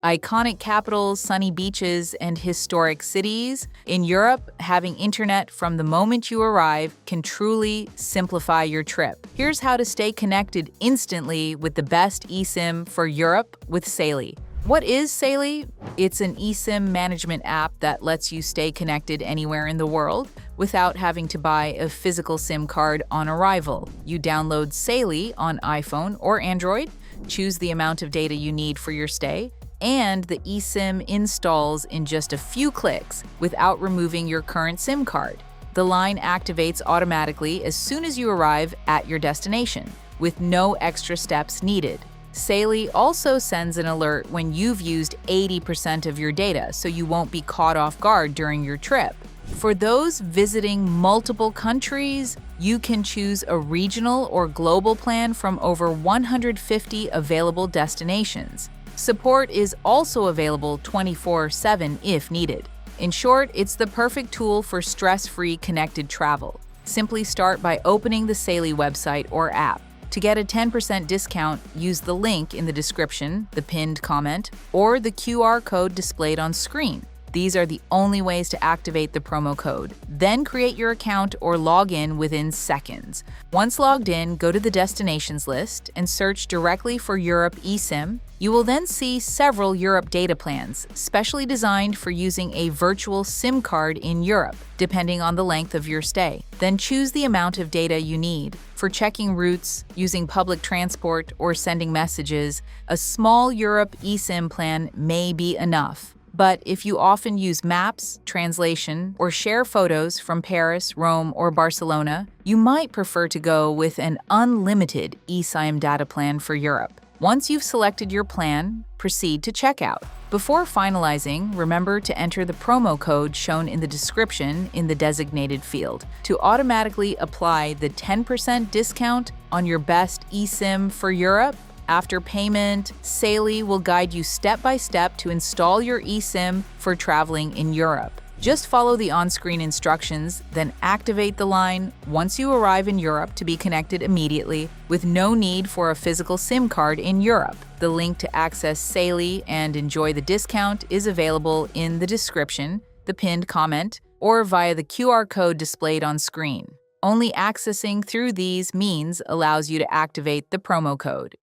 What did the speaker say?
Iconic capitals, sunny beaches, and historic cities. In Europe, having internet from the moment you arrive can truly simplify your trip. Here's how to stay connected instantly with the best eSIM for Europe with Saily. What is Saily? It's an eSIM management app that lets you stay connected anywhere in the world without having to buy a physical SIM card on arrival. You download Saily on iPhone or Android, choose the amount of data you need for your stay, and the eSIM installs in just a few clicks without removing your current SIM card. The line activates automatically as soon as you arrive at your destination, with no extra steps needed. Saily also sends an alert when you've used 80% of your data, so you won't be caught off guard during your trip. For those visiting multiple countries, you can choose a regional or global plan from over 150 available destinations. Support is also available 24/7 if needed. In short, it's the perfect tool for stress-free connected travel. Simply start by opening the Saily website or app. To get a 10% discount, use the link in the description, the pinned comment, or the QR code displayed on screen. These are the only ways to activate the promo code. Then create your account or log in within seconds. Once logged in, go to the destinations list and search directly for Europe eSIM. You will then see several Europe data plans, specially designed for using a virtual SIM card in Europe, depending on the length of your stay. Then choose the amount of data you need. For checking routes, using public transport, or sending messages, a small Europe eSIM plan may be enough. But if you often use maps, translation, or share photos from Paris, Rome, or Barcelona, you might prefer to go with an unlimited eSIM data plan for Europe. Once you've selected your plan, proceed to checkout. Before finalizing, remember to enter the promo code shown in the description in the designated field to automatically apply the 10% discount on your best eSIM for Europe. After payment, Saily will guide you step by step to install your eSIM for traveling in Europe. Just follow the on-screen instructions, then activate the line once you arrive in Europe to be connected immediately with no need for a physical SIM card in Europe. The link to access Saily and enjoy the discount is available in the description, the pinned comment, or via the QR code displayed on screen. Only accessing through these means allows you to activate the promo code.